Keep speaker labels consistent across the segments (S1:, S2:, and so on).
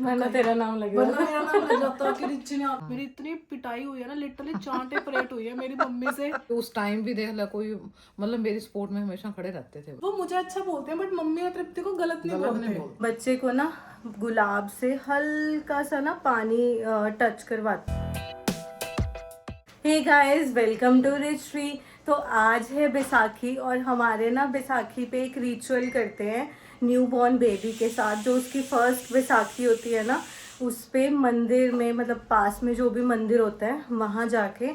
S1: वरना तेरा नाम लग
S2: वरना मेरा नाम लग जाता कि रिची ने मेरी इतनी पिटाई हुई है ना, लिटरली चांटे परेड हुई है मेरी मम्मी से।
S3: उस टाइम भी देख ला, कोई मतलब मेरी सपोर्ट में हमेशा खड़े रहते थे।
S2: वो मुझे अच्छा बोलते हैं बट मम्मी और तृप्ति को गलत नहीं बोलते।
S1: बच्चे को ना गुलाब से हल्का सा ना पानी टच करवाते। Hey guys, welcome to Rich Tree. तो आज है बैसाखी और हमारे ना बैसाखी पे एक रिचुअल करते हैं न्यू बॉर्न बेबी के साथ। जो उसकी फर्स्ट बैसाखी होती है ना, उस पे मंदिर में मतलब पास में जो भी मंदिर होता है वहाँ जाके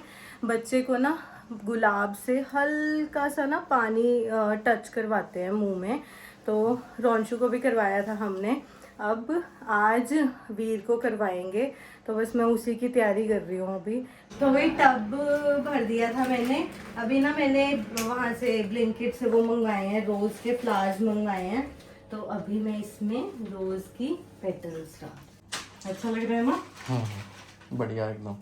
S1: बच्चे को ना गुलाब से हल्का सा ना पानी टच करवाते हैं मुंह में। तो रोंशु को भी करवाया था हमने, अब आज वीर को करवाएंगे। तो बस मैं उसी की तैयारी कर रही हूँ अभी। तो वही टब भर दिया था मैंने। अभी ना मैंने वहाँ से ब्लिंकिट से वो मंगवाए हैं, रोज़ के फ्लावर्स मंगवाए हैं। तो अभी मैं इसमें रोज़ की पेटल्स डाल। अच्छा लग रहा है माँ?
S4: हाँ, बढ़िया एकदम।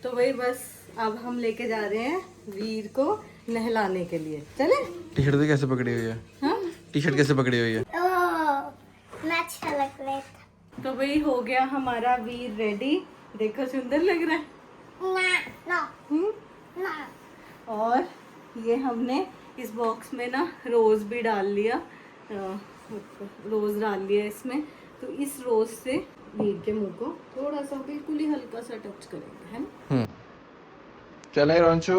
S1: तो वही बस अब हम लेके जा रहे हैं वीर को नहलाने के लिए। चले?
S4: टी शर्ट कैसे पकड़ी हुई है?
S1: हाँ?
S4: टी शर्ट कैसे पकड़ी हुई है?
S5: अच्छा लग रहा है।
S1: तो वही हो गया हमारा वीर रेडी। देखो सुंदर लग रहा है
S5: ना।
S1: और ये हमने इस बॉक्स में ना रोज़ भी डाल लिया, रोज़ डाल लिया इसमें। तो इस रोज़ से वीर के मुंह को थोड़ा सा बिल्कुल ही हल्का सा टच करेंगे, है ना?
S4: चले रोंशु,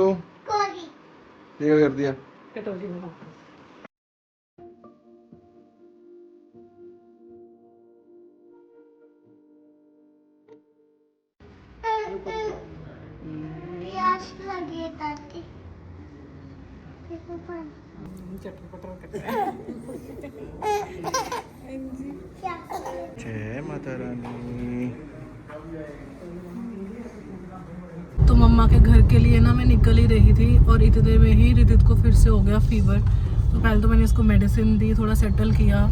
S4: ये कर दिया
S1: कटोरी में।
S5: प्यास लगी दादी।
S4: जय माता रानी।
S2: तो मम्मा के घर के लिए ना मैं निकल ही रही थी और इतने में ही रिदित को फिर से हो गया फीवर। तो पहले तो मैंने इसको मेडिसिन दी, थोड़ा सेटल किया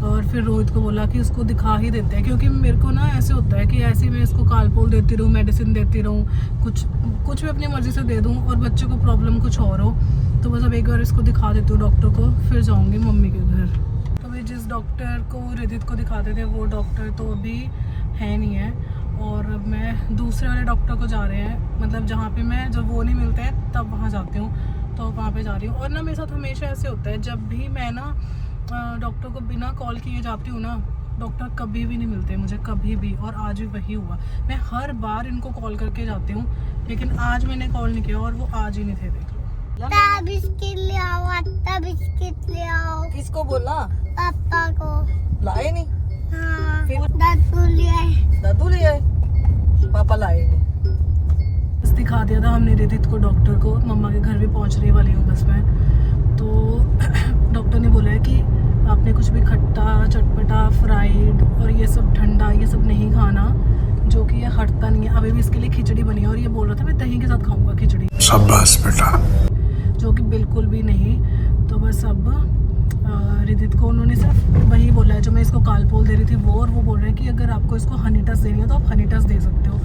S2: और फिर रोहित को बोला कि उसको दिखा ही देते हैं, क्योंकि मेरे को ना ऐसे होता है कि ऐसे ही मैं इसको कालपोल देती रहूँ, मेडिसिन देती रहूँ, कुछ भी अपनी मर्जी से दे दूँ और बच्चे को प्रॉब्लम कुछ और हो। तो बस अब एक बार इसको दिखा देती हूँ डॉक्टर को, फिर जाऊँगी मम्मी के घर। तो भाई जिस डॉक्टर को रिदित को दिखाते थे वो डॉक्टर तो अभी है नहीं है और अब मैं दूसरे वाले डॉक्टर को जा रहे हैं, मतलब जहाँ पे मैं जब वो नहीं मिलते हैं तब वहाँ जाती हूँ, तो वहाँ पे जा रही हूँ। और ना मेरे साथ हमेशा ऐसे होता है, जब भी मैं ना डॉक्टर को बिना कॉल किए जाती हूँ ना, डॉक्टर कभी भी नहीं मिलते मुझे, कभी भी। और आज भी वही हुआ, मैं हर बार इनको कॉल करके जाती हूँ लेकिन आज मैंने कॉल नहीं किया और वो आज ही नहीं थे। देख लो,
S5: बिस्किट ले आओ, आटा बिस्किट ले आओ।
S1: किसको बोला?
S5: पापा को।
S1: लाए नहीं?
S5: हाँ, दादू ले आए।
S1: दादू ले आए, पापा लाए नहीं।
S2: बस दिखा दिया था हमने रिदित को डॉक्टर को। मम्मा के घर भी पहुंचने वाली हूँ बस मैं। तो डॉक्टर ने बोला है कि आपने कुछ भी खट्टा चटपटा फ्राइड और ये सब ठंडा ये सब नहीं खाना, जो कि ये हटता नहीं है। अभी भी इसके लिए खिचड़ी बनी है और ये बोल रहा था मैं दही के साथ खाऊंगा खिचड़ी।
S4: शाबाश बेटा।
S2: जो कि बिल्कुल भी नहीं। तो बस अब रिदित को उन्होंने सिर्फ वही बोला है जो मैं इसको कालपोल दे रही थी वो, और वो बोल रहे हैं कि अगर आपको इसको हनी टच देनी है तो आप हनी टच दे सकते हो,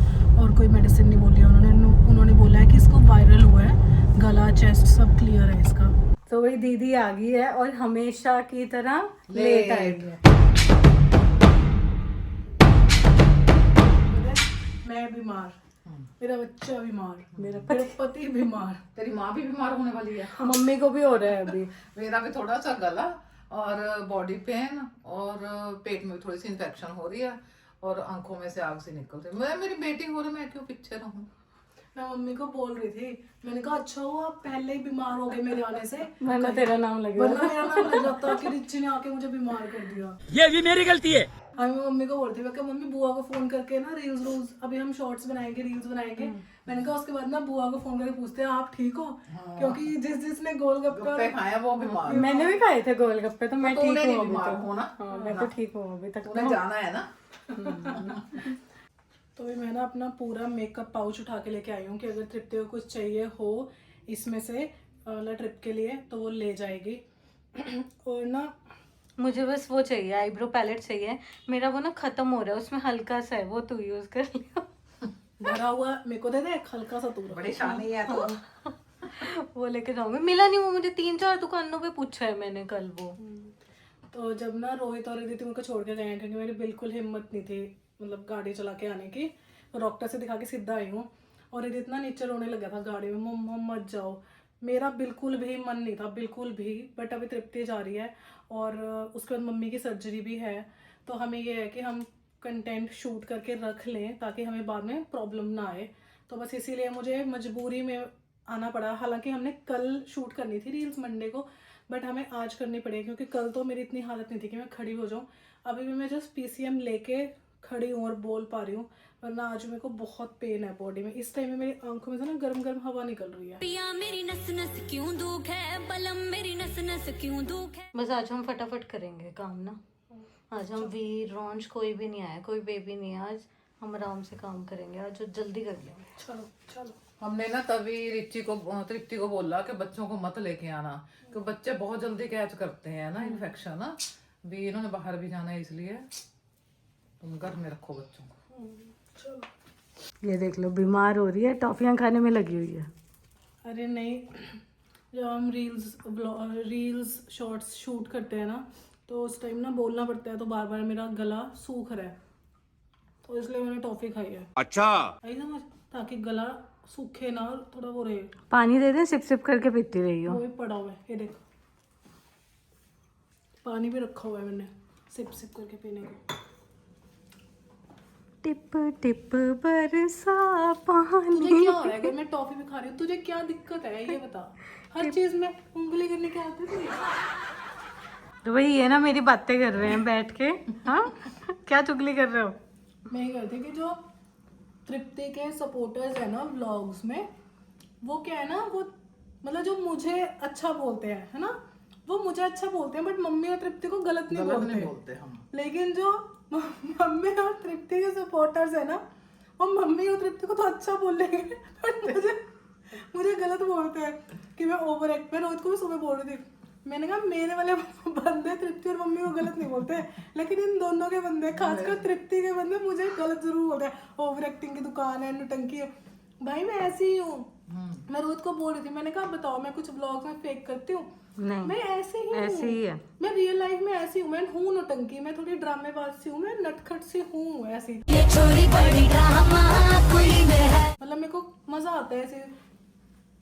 S2: और कोई मेडिसिन नहीं बोली है उन्होंने बोला है कि इसको वायरल हुआ है, गला चेस्ट सब क्लियर है इसका।
S1: तो वही दीदी आ गई है और हमेशा की तरह लेट आएगी।
S2: मैं बीमार, मेरा बच्चा बीमार, मेरा पति बीमार,
S3: तेरी माँ भी बीमार होने वाली है।
S1: मम्मी को भी हो रहा है अभी।
S3: मेरा भी थोड़ा सा गला और बॉडी पेन और पेट में थोड़ी सी इन्फेक्शन हो रही है और आंखों में से आग से निकल रही है। मेरी बेटी हो रही, मैं क्यों पीछे रहूं।
S2: मैं मम्मी को बोल रही थी, मैंने कहा अच्छा हुआ आप पहले ही बीमार हो गए मेरे आने से,
S1: वरना तेरा नाम लग
S2: वरना मेरा नाम लग जाता कि रिची ने आके मुझे बीमार कर दिया।
S6: ये भी मेरी गलती है।
S2: मैं मम्मी को बोलती मैं मम्मी बुआ को फोन करके ना रील्स रोज अभी हम शॉर्ट्स बनाएंगे, रील्स बनाएंगे। मैंने कहा उसके बाद ना बुआ को फोन करके पूछते हैं आप ठीक हो, क्योंकि जिसने गोलगप्पे
S3: खाया वो बीमार।
S1: मैंने भी खाए थे गोलगप्पे, तो मैं ठीक हूँ अभी
S3: बीमार
S1: तो।
S3: हो ना।
S1: हाँ, मैं तो ठीक हूँ अभी तक।
S3: तूने जाना है ना।
S2: तो मैं ना अपना पूरा मेकअप पाउच उठा के लेके आई हूँ कि अगर तृप्ति को कुछ चाहिए हो इसमें से ट्रिप के लिए तो वो ले जाएगी। और ना
S1: मुझे बस वो चाहिए, आईब्रो पैलेट चाहिए। मेरा वो ना खत्म हो रहा है, उसमें हल्का सा है, वो तू यूज कर लियो।
S2: भरा हुआ मेरे को दे दे हल्का सा, तू
S3: बड़ी शानी है तो।
S1: वो लेके जाऊंगी। मिला नहीं वो मुझे, 3-4 दुकानों पे पूछा है मैंने कल वो।
S2: तो जब ना रोहित और रिदित मुझको छोड़ के गए हैं, क्योंकि मेरी बिल्कुल हिम्मत नहीं थी मतलब गाड़ी चला के आने की, तो डॉक्टर से दिखा के सीधा आई हूँ। और रिदित ना नीचे रोने लगा था गाड़ी में, मम्मा मत जाओ। मेरा बिल्कुल भी मन नहीं था, बिल्कुल भी। बट अभी तृप्ति जा रही है और उसके बाद मम्मी की सर्जरी भी है, तो हमें ये है कि हम कंटेंट शूट करके रख लें ताकि हमें बाद में प्रॉब्लम ना आए। तो बस इसीलिए मुझे मजबूरी में आना पड़ा। हालांकि हमने कल शूट करनी थी रील्स मंडे को, बट हमें आज करनी पड़ेगी क्योंकि कल तो मेरी इतनी हालत नहीं थी कि मैं खड़ी हो जाऊँ। अभी भी मैं जस्ट PCM लेके खड़ी हूँ और बोल पा रही हूँ, वरना आज मेरे को बहुत पेन है बॉडी में। इस टाइम में मेरी आंखों में से ना गर्म गर्म हवा निकल रही है।
S6: पिया मेरी नस नस क्यों दुख है, बलम मेरी नस नस क्यों दुख है।
S1: बस आज हम फटाफट करेंगे काम ना। आज हम वीर रॉन्च कोई भी नहीं आया, कोई बेबी नहीं है। आज हम आराम से काम करेंगे, आज जल्दी कर लेंगे।
S2: चलो चलो।
S3: हमने ना तभी तृप्ति को बोला कि बच्चों को मत लेके आना, क्योंकि बच्चे बहुत जल्दी कैच करते हैं ना इन्फेक्शन ना। भी इन्होंने बाहर भी जाना है, इसलिए तुम घर में रखो बच्चों को।
S2: चलो।
S1: ये देख लो, बीमार हो रही है, टॉफियाँ खाने में लगी हुई है।
S2: अरे नहीं, जब हम रील्स शॉर्ट्स शूट करते हैं ना, तो उस टाइम ना बोलना पड़ता है, तो बार बार मेरा गला सूख रहा है, तो इसलिए मैंने टॉफी खाई है।
S4: अच्छा,
S2: आई समझ, ताकि गला सूखे ना और थोड़ा वो रहे।
S1: पानी दे दे, सिप सिप करके पीती रही हो।
S2: वो भी पड़ा हुआ है, ये देख, पानी भी रखा हुआ है मैंने सिप सिप करके पीने को।
S1: टिप टिप बरसा पानी।
S2: तुझे क्या हो रहा है? अगर मैं टॉफी भी खा रही हूँ, तुझे क्या दिक्कत है ये बता। हर चीज में उंगली करने की आदत है।
S1: तो वही है ना, मेरी बातें कर रहे हैं बैठ के। हाँ, क्या चुगली कर रहे हो?
S2: मैं ये कहती कि जो तृप्ति के सपोर्टर्स है ना व्लॉग्स में, वो क्या है ना, वो मतलब जो मुझे अच्छा बोलते हैं, है ना, वो मुझे अच्छा बोलते हैं, बट मम्मी और तृप्ति को गलत नहीं बोलते
S3: हम।
S2: लेकिन जो मम्मी और तृप्ति के सपोर्टर्स है ना, वो मम्मी और तृप्ति को तो अच्छा बोल लेंगे, बट मुझे गलत बोलते हैं कि मैं ओवर एक्ट। मैं रोहित को भी सुबह बोल रही थी, मैंने कहा मेरे वाले बंदे तृप्ति और मम्मी को गलत नहीं बोलते, लेकिन इन दोनों के बंदे, खासकर तृप्ति के बंदे, मुझे गलत जरूर बोलते हैं। ओवर एक्टिंग की दुकान है, नुटंकी है। भाई मैं ऐसी ही हूँ। मैं रोहित को बोल रही थी, मैंने कहा बताओ मैं कुछ ब्लॉग में फेक करती हूँ?
S1: नहीं,
S2: मैं ऐसे ही
S1: ऐसे ही है।
S2: मैं रियल लाइफ में ऐसी हूँ। मैं हूँ नौटंकी, मैं थोड़ी ड्रामेबाज सी हूँ, मैं नटखट सी हूँ ऐसी।
S6: ये छोरी बड़ी ड्रामा कोई में है।
S2: मतलब मेरे को मजा आता है ऐसे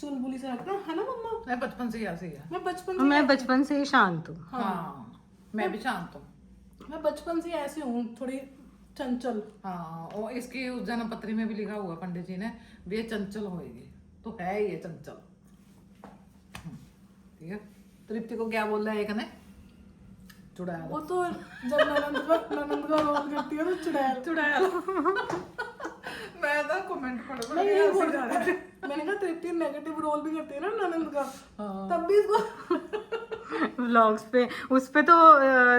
S2: चुलबुली से लगता है ना मम्मा?
S3: मैं बचपन से ही ऐसी है।
S2: मैं
S1: बचपन से ही शांत हूँ।
S3: हाँ, मैं भी शांत हूँ।
S2: मैं बचपन से ऐसी हूँ, थोड़ी चंचल।
S3: हाँ, और इसकी उस जन्म पत्री में भी लिखा हुआ पंडित जी ने भी, ये चंचल होएगी, तो है ये चंचल। ठीक है। तृप्ति को क्या बोल रहा है एक ने? चुड़ैल।
S2: वो तो जब ननंद का रोल करती है तो चुड़ैल।
S3: मैं ना कमेंट पढ़
S2: मैं यही बोल जा रही थी। मैंने कहा तृप्ति नेगेटिव रोल भी करती है ना ननंद का, तब भी इसको
S1: व्लॉग्स पे, उस पे तो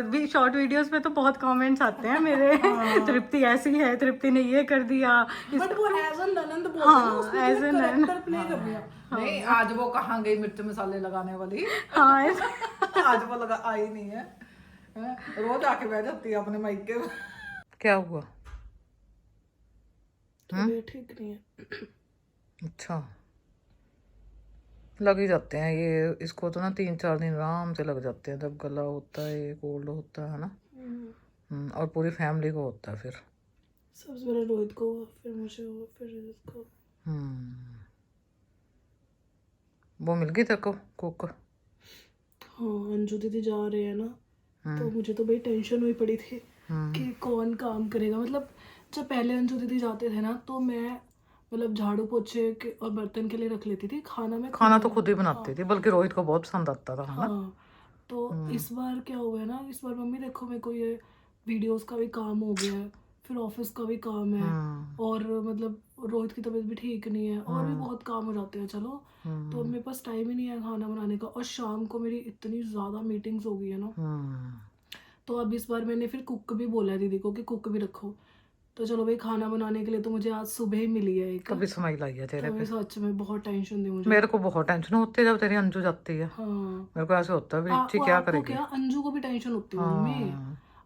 S1: भी शॉर्ट वीडियोस पे तो बहुत कमेंट्स आते हैं मेरे। तृप्ति ऐसी है, तृप्ति ने ये कर दिया।
S2: बट वो एज अ ननंद बोलते हैं ना, उसमें
S1: as a
S2: कैरेक्टर प्ले कर रही है।
S3: नहीं, आज वो कहाँ गई मिर्च मसाले लगाने वाली?
S1: हाँ,
S3: आज वो लगा आई नहीं है, रोज आके बैठ जाती है अपने मायके में। क्या हुआ?
S2: ठीक नहीं है।
S3: अच्छा, लग ही जाते हैं ये, इसको तो ना 3-4 दिन आराम से लग जाते हैं, जब गला होता है, कोल्ड होता है ना। और पूरी फैमिली को होता है फिर।
S2: सबसे पहले रोहित को हुआ, फिर मुझे हुआ, फिर इसको।
S3: वो मिल गई तेरे को कुक?
S2: हाँ, अंजू दीदी जा रहे हैं ना, तो मुझे तो भाई टेंशन हुई पड़ी थी कि कौन काम करेगा। मतलब जब पहले अंजू दीदी जाते थे ना, तो मैं मतलब झाड़ू पोछे और बर्तन के लिए रख लेती थी, खाना
S3: तो खुद ही बनाती थी, बल्कि रोहित को बहुत पसंद आता था।
S2: हाँ, तो इस बार क्या हुआ है ना, इस बार मम्मी देखो मेरे को ये वीडियोस का भी काम हो गया है, फिर ऑफिस का भी काम है, और मतलब रोहित की तबीयत भी ठीक नहीं है, और भी बहुत काम हो जाते हैं। चलो, तो मेरे पास टाइम ही नहीं है खाना बनाने का, और शाम को मेरी इतनी ज़्यादा मीटिंग्स हो गई है ना। तो अब इस बार मैंने फिर कुक भी बोला है दीदी को कि कुक भी रखो। तो चलो भाई, खाना बनाने के लिए तो मुझे आज सुबह ही मिली है एक।
S3: कभी स्माइल आई है तेरे
S2: तो
S3: पे?
S2: सच में बहुत टेंशन थी मुझे।
S3: मेरे को बहुत टेंशन होती है जब तेरी अंजू जाती है।
S2: हाँ,
S3: मेरे को ऐसे होता है भी ठीक, क्या करेगी?
S2: क्या अंजू को भी टेंशन होती है मम्मी,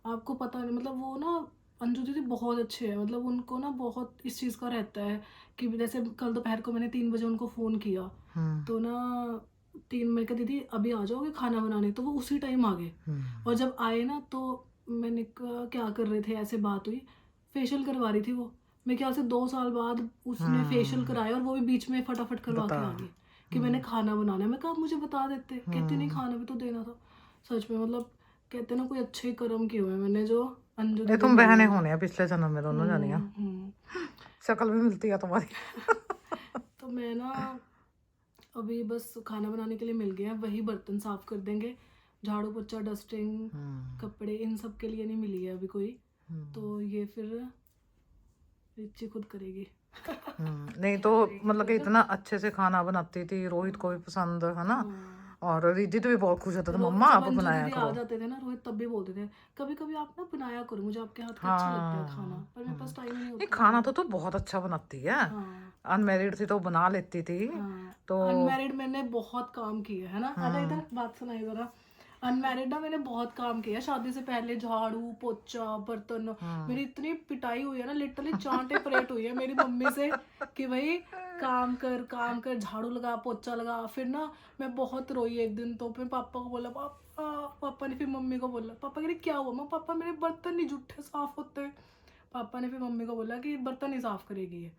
S2: आपको पता नहीं। मतलब वो ना, अंजू दीदी बहुत अच्छे हैं, मतलब उनको ना बहुत इस चीज़ का रहता है कि जैसे कल दोपहर को मैंने 3 बजे उनको फ़ोन किया, तो ना 3 मैंने कहा दीदी अभी आ जाओगे खाना बनाने, तो वो उसी टाइम आ गए। और जब आए ना तो मैंने कहा क्या कर रहे थे, ऐसे बात हुई, फेशियल करवा रही थी वो। मैं ख्याल से 2 साल बाद उसने फेशियल कराया और वो भी बीच में फटाफट करवा के आ गई कि मैंने खाना बनाना है। मैं कहा आप मुझे बता देते, कहती नहीं खाना भी तो देना था। सच में मतलब कहते ना कोई अच्छे कर्म किए हुए मैंने जो अंजू
S3: ये तुम बहनें होने हैं पिछले जन्म में दोनों जानिया, शक्ल भी मिलती है तुम्हारी।
S2: तो मैं ना अभी बस खाना बनाने के लिए मिल गया, वही बर्तन साफ कर देंगे, झाड़ू पोछा डस्टिंग कपड़े इन सब के लिए नहीं मिली है अभी कोई, तो ये फिर रिची खुद करेगी।
S3: नहीं तो मतलब कि इतना अच्छे से खाना बनाती थी, रोहित को भी पसंद है ना, और रिजित भी बहुत खुश होता था मम्मा आप बनाया करो।
S2: आ जाते थे ना रोहित तब भी बोलते थे कभी कभी आप ना बनाया करो, मुझे आपके हाथ का अच्छा लगता है खाना, पर मेरे पास टाइम नहीं
S3: नहीं
S2: होता।
S3: खाना तो बहुत अच्छा बनाती है, अनमेरिड थी तो बना लेती थी। तो
S2: अनमैरिड मैंने बहुत काम किया है ना, आजा इधर बात सुनाई जरा। अनमैरिड ना मैंने बहुत काम किया शादी से पहले, झाड़ू पोछा बर्तन, मेरी इतनी पिटाई हुई है ना, लिटरली चांटे परेट हुई है मेरी मम्मी से कि भाई काम कर झाड़ू लगा पोछा लगा। फिर ना मैं बहुत रोई एक दिन, तो फिर पापा को बोला, पापा ने फिर मम्मी को बोला, पापा कह रहे क्या हुआ, मैं पापा मेरे बर्तन नहीं जूठे साफ होते। पापा ने फिर मम्मी को बोला कि बर्तन ही साफ करेगी ये।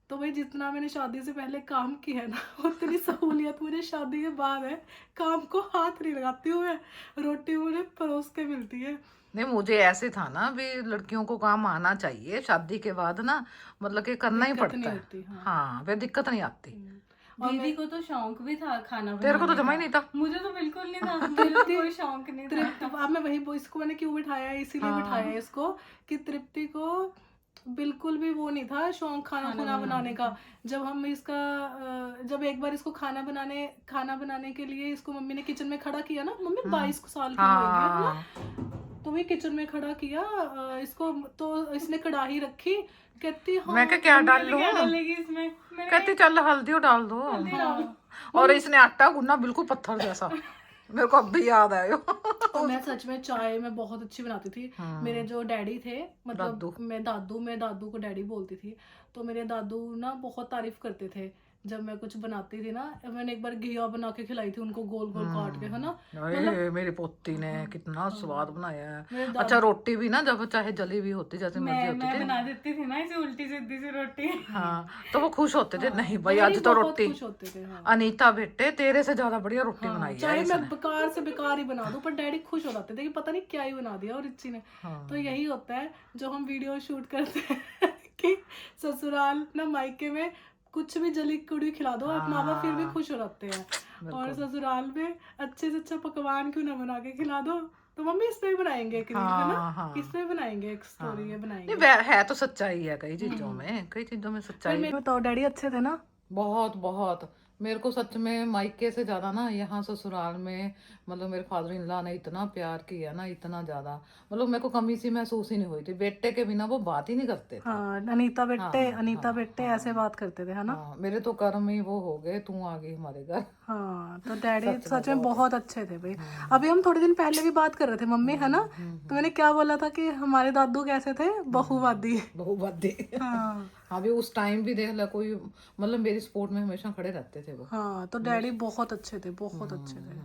S2: तो भाई जितना मैंने शादी से पहले काम किया है ना, उतनी सहूलियत मुझे शादी के बाद है। काम को हाथ नहीं लगाती हूँ मैं, रोटी मुझे परोस के मिलती है।
S3: नहीं मुझे ऐसे था ना भी लड़कियों को काम आना चाहिए, शादी के बाद ना मतलब कि करना ही पड़ता है। हाँ फिर दिक्कत नहीं आती।
S1: दीदी को तो शौक भी था खाना बनाने
S3: तेरे को तो जमा ही नहीं था।
S1: मुझे तो बिल्कुल नहीं था, मेरा कोई शौक नहीं था।
S2: अब मैं वही इसको मैंने क्यों बिठाया है, इसीलिए बिठाया है इसको कि तृप्ति को बिल्कुल भी वो नहीं था शौक खाना बनाने का। जब हम इसका जब एक बार इसको खाना बनाने के लिए इसको मम्मी ने किचन में खड़ा किया ना, मम्मी 22 साल की होगी है ना, तो वही किचन में खड़ा किया इसको, तो इसने कढ़ाई रखी, कहती हाँ
S3: मैं क्या डाल लूं,
S1: डालेगी इसमें,
S3: कहती चल हल्दी डाल दो, और इसने आटा गूंदा बिल्कुल पत्थर जैसा, मेरे को अब भी याद आया।
S2: और मैं सच में चाय मैं बहुत अच्छी बनाती थी। मेरे जो डैडी थे, मतलब मैं दादू को डैडी बोलती थी, तो मेरे दादू ना बहुत तारीफ करते थे जब मैं कुछ बनाती थी ना। मैंने एक बार घिया बना के खिलाई थी उनको, गोल गोल काट के है ना।
S3: मेरी पोती ने कितना स्वाद बनाया है। अच्छा रोटी भी ना जब चाहे जली भी होती जैसे मर्जी होती थी,
S1: बना देती थी ना ऐसे उल्टी सीधी सी रोटी।
S3: हाँ तो वो खुश होते थे, नहीं भाई आज तो रोटी अनीता बेटे तेरे से ज्यादा बढ़िया रोटी बनाई है।
S2: चाहे मैं बेकार से बेकार ही बना दूं, पर डैडी खुश हो जाते थे कि पता नहीं क्या ही बना दिया और रिची ने। तो यही होता है जो हम वीडियो शूट करते हैं कि ससुराल ना मायके में कुछ भी जली कुड़ी खिला दो, आप माँ बाप फिर भी खुश हो जाते हैं। और ससुराल में अच्छे से अच्छा पकवान क्यों ना बना के खिला दो, तो मम्मी इस पे भी बनाएंगे एक रील है ना, इस पे भी बनाएंगे एक स्टोरी है बनाएंगे।
S3: है तो सच्चाई है कई चीजों में सच्चाई।
S2: बताओ डैडी अच्छे थे ना?
S3: बहुत बहुत मेरे को सच में मायके से ज्यादा ना यहाँ ससुराल में मतलब मेरे फादर इन लॉ ने इतना प्यार किया ना, इतना ज्यादा मतलब मेरे को कमी सी महसूस ही नहीं हुई थी। बेटे के बिना वो बात ही नहीं करते थे।
S2: हाँ, अनीता बेटे ऐसे बात करते थे है ना।
S3: मेरे तो कर्म ही वो हो गए, तू आ गई हमारे घर।
S2: हाँ तो डैडी सच में बहुत अच्छे थे भाई। अभी हम थोड़े दिन पहले भी बात कर रहे थे मम्मी है ना, तो मैंने क्या बोला था कि हमारे दादू कैसे थे, बहुवादी। हाँ
S3: अभी उस टाइम भी देख ला कोई मतलब मेरी सपोर्ट में हमेशा खड़े रहते थे वो।
S2: हाँ तो डैडी बहुत अच्छे थे, बहुत अच्छे थे।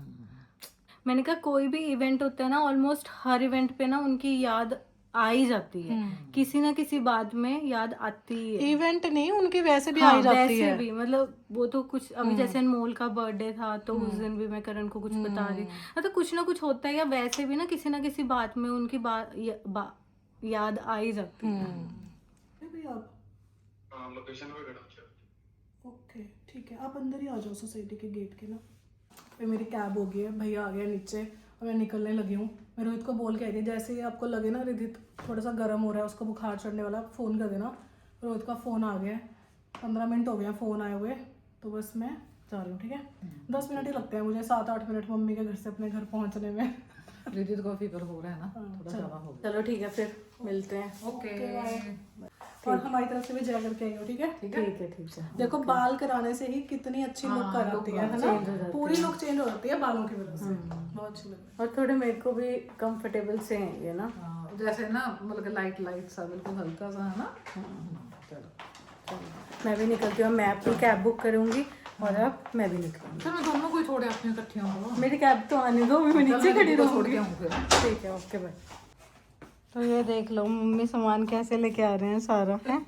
S1: मैंने कहा कोई भी इवेंट होता है ना, ऑलमोस्ट हर इवेंट पे ना उनकी याद आ ही जाती है, किसी ना किसी बात में याद आती है।
S2: इवेंट नहीं उनकी वैसे भी आ ही जाती है।
S1: वैसे भी मतलब वो तो कुछ अभी जैसे अनमोल का बर्थडे था तो उस दिन भी मैं करण को कुछ बता रही, मतलब कुछ ना कुछ होता है, या वैसे भी ना किसी बात में उनकी याद आ ही जाती है।
S2: ओके ठीक है, आप अंदर ही आ जाओ सोसाइटी के गेट के ना। फिर मेरी कैब हो गई है, भैया आ गया नीचे और मैं निकलने लगी हूँ। मैं रोहित को बोल के आई थी जैसे ही आपको लगे ना रिधित थोड़ा सा गर्म हो रहा है, उसको बुखार चढ़ने वाला, फ़ोन कर देना। रोहित का फ़ोन आ गया है, 15 मिनट हो गया फ़ोन आए हुए, तो बस मैं जा रही हूँ। ठीक है 10 मिनट ही लगते हैं मुझे, 7-8 मिनट मम्मी के घर से अपने घर पहुँचने में।
S3: रिधित को फीवर हो रहा है ना, थोड़ा ज्यादा हो गया।
S1: चलो ठीक है फिर मिलते हैं।
S2: ओके और हमारी तरफ से भी जय करके आई हो। ठीक है
S1: ठीक है।
S2: देखो बाल कराने से ही कितनी अच्छी लुक कर आती है ना, पूरी लुक चेंज हो जाती है बालों की वजह से, बहुत अच्छी लग।
S1: और थोड़े मेरे को भी कंफर्टेबल से हैं ये ना,
S3: जैसे ना मतलब लाइट सा बिल्कुल हल्का सा है ना। चलो
S1: मैं भी निकलती हूँ, मैं अपनी कैब बुक करूँगी और अब मैं भी निकलूंगी।
S3: चलो दोनों को ही छोड़े अपनी इकट्ठियों को।
S1: मेरी कैब तो आने दो, अभी मैं नीचे खड़ी
S3: छोड़
S1: रहूंगी।
S3: के आऊँ फिर।
S1: ठीक है, ओके बाय। तो ये देख लो मम्मी सामान कैसे लेके आ रहे हैं सारा है।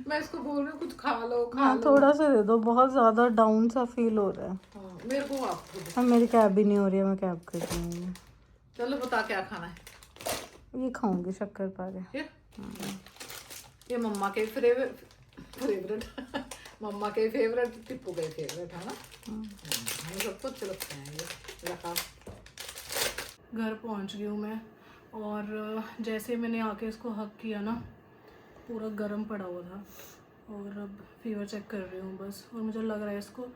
S3: मैं इसको बोल रही हूँ कुछ खा लो खा
S1: हाँ
S3: लो।
S1: थोड़ा सा दे दो, बहुत ज्यादा डाउन सा फील हो रहा है।
S3: हाँ, मेरे को आप दो।
S1: अब मेरी कैब भी नहीं हो रही है, मैं कैब कर रही हूँ।
S3: चलो बता क्या खाना है।
S1: ये खाऊंगी शक्कर पारे।
S3: ये मम्मा के फेवरेट मम्मा के फेवरेट, टिप्पू के फेवरेट है ना। हमें सब कुछ लगते हैं ये रखा।
S2: घर पहुंच गई हूँ मैं, और जैसे मैंने आके इसको हक किया ना, पूरा गर्म पड़ा हुआ था, और अब फीवर चेक कर रही हूँ बस। और मुझे लग रहा है इसको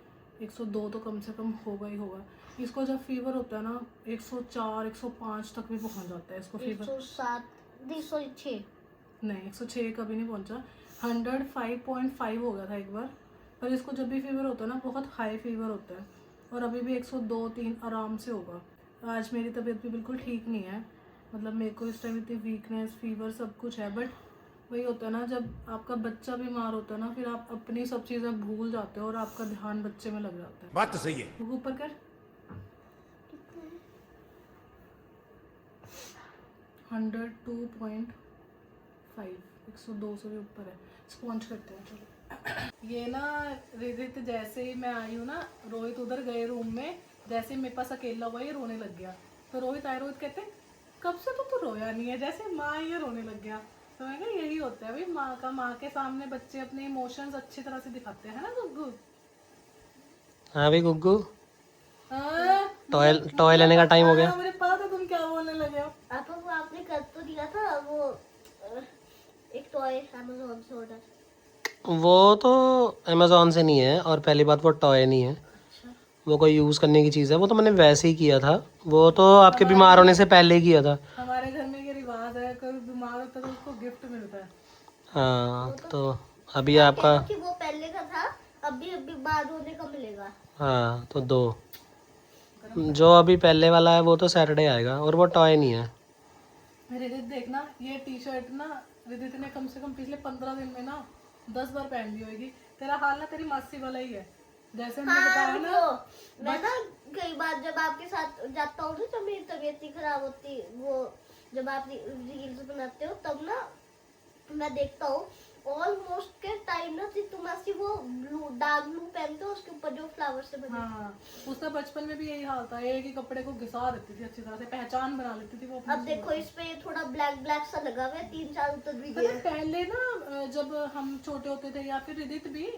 S2: 102 तो कम से कम होगा ही होगा। इसको जब फीवर होता है ना 104 105 तक भी पहुंच जाता है इसको फीवर।
S5: 107
S2: नहीं 106 कभी नहीं पहुंचा, 105.5 हो गया था एक बार। पर इसको जब भी फीवर होता है ना बहुत हाई फीवर होता है, और अभी भी 102-103 आराम से होगा। आज मेरी तबीयत भी बिल्कुल ठीक नहीं है, मतलब मेरे को इस टाइम इतनी वीकनेस फीवर सब कुछ है। बट वही होता है ना, जब आपका बच्चा बीमार होता है ना, फिर आप अपनी सब चीज़ें भूल जाते हो और आपका ध्यान बच्चे में लग जाता है।
S7: बात तो सही है।
S2: वो ऊपर कर 102.5, 102 से भी ऊपर है। स्पॉन्ज करते हैं चलो। ये ना रिदित जैसे ही मैं आई हूँ ना, रोहित उधर गए रूम में, जैसे ही मेरे पास अकेला हुआ ये रोने लग गया। तो रोहित कहते कब से तो तू रोया नहीं है, जैसे माँ ये रोने लग गया। तो मैं कहा यही होता है भाई माँ का, माँ के सामने बच्चे अपने इमोशंस अच्छी तरह से दिखाते हैं ना गुग्गू।
S8: हाँ भाई गुग्गू,
S2: हाँ,
S8: टॉय लेने का टाइम हो गया।
S2: मुझे पता था तुम क्या बोलने लगे हो।
S5: आपको वो आपने कर तो दिया था वो एक टॉय अमेज़न से ऑर्डर।
S8: वो तो अमेज़ॉन से नहीं है, और पहली बात वो टॉय नहीं है, वो कोई यूज़ करने की चीज़ है। वो तो मैंने वैसे ही किया था, वो तो आपके बीमार होने से पहले ही किया था।
S2: हमारे घर में ये रिवाज है, कोई बीमार होता है तो उसको गिफ्ट मिलता है।
S8: हाँ तो अभी आपका,
S5: कि वो पहले का था, अभी बाद होने का मिलेगा।
S8: हाँ तो 2, जो अभी पहले वाला है वो तो सैटरडे आएगा, और वो टॉय नहीं है।
S2: रिदित देखना, ये टी शर्ट ना रिदित ने कम से कम पिछले 15 दिन में ना 10 बार पहन ली होगी। तेरा हाल ना तेरी मासी वाला ही है, जैसे मैंने बताया ना।
S5: मैं ना कई बार जब आपके साथ जाता हूँ ना, जब मेरी तबीयत नहीं खराब होती, वो जब आप रील्स बनाते हो तब ना मैं देखता हूँ ऑलमोस्ट के टाइम ना तुम ऐसी वो ब्लू डार्क ब्लू पहनते हो, उसके ऊपर जो फ्लावर से बने।
S2: हाँ, उसका बचपन में भी यही हाल था, एक ही कपड़े को घिसा देती थी, अच्छी तरह से पहचान बना लेती थी वो अपनी।
S5: अब देखो इस पे थोड़ा ब्लैक ब्लैक सा लगा हुआ है, 3-4 उतर भी
S2: पता
S5: गया।
S2: है, पहले ना जब हम छोटे होते थे, या फिर रिदित भी,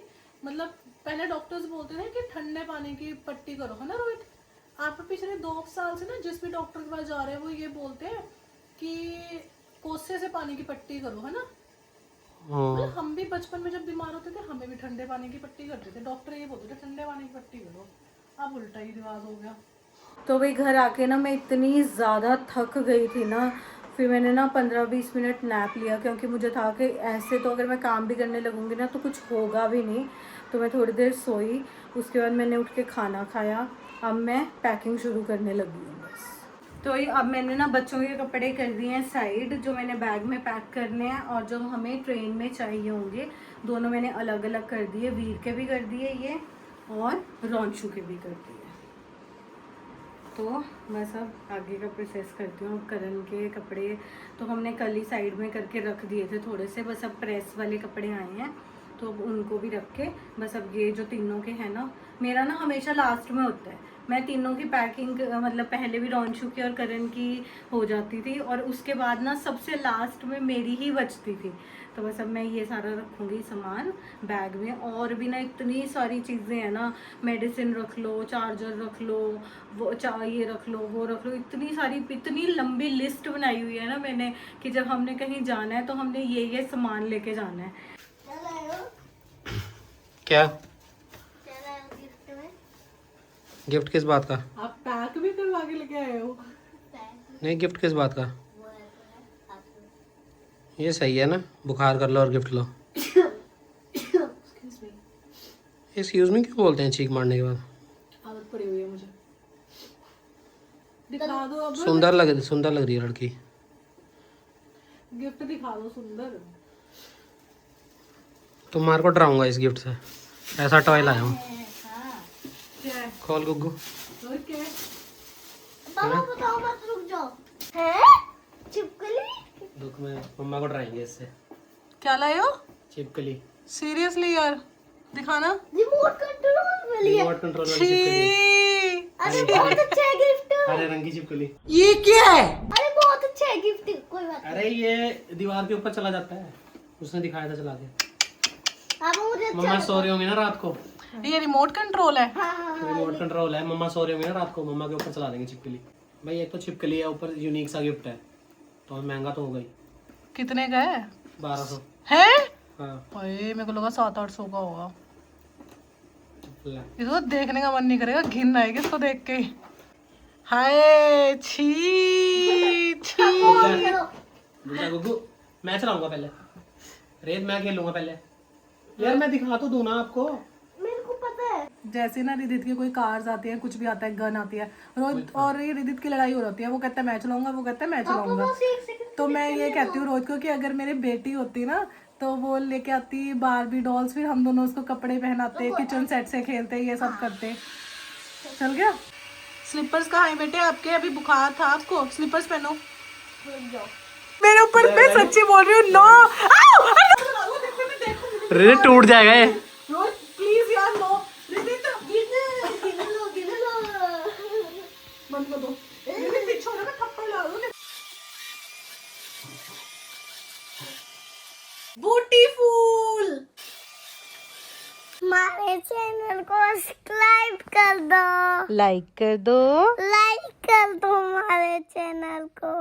S2: मतलब पहले डॉक्टर्स बोलते थे कि ठंडे पानी की पट्टी करो, है ना रोहित। आप पिछले 2 साल से ना जिस भी डॉक्टर के पास जा रहे हैं वो ये बोलते हैं कि कोसे से पानी की पट्टी करो, है ना। मतलब हम भी बचपन में जब बीमार होते थे हमें भी ठंडे पानी की पट्टी करते थे, डॉक्टर ये बोलते थे ठंडे पानी की पट्टी करो। अब उल्टा ही रिवाज हो गया।
S1: तो भाई घर आके ना मैं इतनी ज़्यादा थक गई थी ना, फिर मैंने ना 15-20 मिनट नैप लिया, क्योंकि मुझे था कि ऐसे तो अगर मैं काम भी करने लगूंगी ना तो कुछ होगा भी नहीं। तो मैं थोड़ी देर सोई, उसके बाद मैंने उठ के खाना खाया। अब मैं पैकिंग शुरू करने लगी हूँ बस। तो ये अब मैंने ना बच्चों के कपड़े कर दिए हैं साइड, जो मैंने बैग में पैक करने हैं और जो हमें ट्रेन में चाहिए होंगे, दोनों मैंने अलग अलग कर दिए। वीर के भी कर दिए ये, और रॉन्शु के भी कर दिए। तो बस अब आगे का प्रोसेस करती हूँ। करण के कपड़े तो हमने कल ही साइड में करके रख दिए थे थोड़े से, बस अब प्रेस वाले कपड़े आए हैं तो अब उनको भी रख के बस अब ये जो तीनों के हैं ना, मेरा ना हमेशा लास्ट में होता है। मैं तीनों की पैकिंग मतलब पहले भी रॉन्शु की और करण की हो जाती थी, और उसके बाद ना सबसे लास्ट में मेरी ही बचती थी। तो बस अब मैं ये सारा रखूँगी सामान बैग में। और भी ना इतनी सारी चीज़ें हैं ना, मेडिसिन रख लो, चार्जर रख लो, वो ये रख लो, वो रख लो, इतनी सारी, इतनी लंबी लिस्ट बनाई हुई है ना मैंने कि जब हमने कहीं जाना है तो हमने ये सामान लेके जाना है।
S8: क्या गिफ्ट किस बात का?
S2: आप पैक भी करवा के लेके आए हो?
S8: नहीं, गिफ्ट किस बात का? ये सही है ना, बुखार कर लो और गिफ्ट लो। एक्सक्यूज मी क्यों बोलते हैं चीख मारने के बाद?
S2: आदत पड़ी हुई है मुझे। दिखा दो अब,
S8: सुंदर लग रही है लड़की।
S2: गिफ्ट दिखा दो सुंदर।
S8: तुम्हारे को डराऊंगा इस गिफ्ट से, ऐसा टॉय लाया हूँ। खोल गुग्गू।
S2: ओके
S5: पापा बताओ मत, रुक जाओ। है छिपकली?
S8: रुक मैं मम्मा को डराएंगे इससे।
S2: क्या लाए हो?
S8: छिपकली।
S2: सीरियसली यार दिखाना।
S5: रिमोट कंट्रोल वाली है।
S8: रिमोट कंट्रोल वाली छिपकली।
S2: छी!
S5: अरे बहुत अच्छा है गिफ्ट।
S8: हरे रंग की छिपकली।
S2: ये क्या है?
S5: अरे बहुत अच्छा है गिफ्ट। कोई बात
S8: अरे ये दीवार के ऊपर चला जाता है, उसने दिखाया था चला के।
S5: पापा मुझे अच्छा
S8: मम्मा सो रही होंगी ना रात को,
S2: ये रिमोट कंट्रोल है।
S8: रिमोट कंट्रोल है। मम्मा सो रही होंगी ना रात को, मम्मा के ऊपर चला देंगे छिपकली। भाई एक तो छिपकली है, ऊपर यूनिक सा गिफ्ट है, तो महंगा तो हो गई।
S2: कितने का है?
S8: 1200।
S2: है?
S8: हाँ
S2: अरे मेरे को लगा 700-800 का होगा।
S8: ले।
S2: इसको देखने का मन नहीं करेगा, घिन आएगी इसको देख के। हाय छी छी।
S8: दूसरा गुग्गू मैं चलाऊंगा पहले, रेत मैं खेलूंगा पहले। यार मैं दिखा तो दूं ना आपको।
S5: मेरे को पता है।
S2: जैसे ना रिदित की कोई कार्स आती है, कुछ भी आता है, गन आती है, रोहित और ये रिदित की लड़ाई हो रही है। वो कहता है मैं चलाऊंगा, वो कहता है मैं चलाऊंगा।
S5: एक सेकंड।
S2: तो मैं ये कहती हूँ रोहित को कि अगर मेरी बेटी होती ना तो वो लेके आती बारबी डॉल्स, फिर हम दोनों उसको कपड़े पहनाते, किचन सेट से खेलते, ये सब करते। चल गया। स्लीपर्स कहाँ है बेटे आपके? अभी बुखार था आपको, स्लीपर्स पहनो। मेरे ऊपर मैं सच्ची बोल रही हूँ। नो
S8: रे टूट जाएगा ये।
S2: रोहित प्लीज यार, नो। रिदित
S5: गिन लो।
S2: बंद कर दो। रिदित पीछे हो ना, थप्पड़ लगा दो। ब्यूटीफुल।
S5: हमारे चैनल को सब्सक्राइब कर दो,
S2: लाइक कर दो।
S5: लाइक कर दो हमारे चैनल को।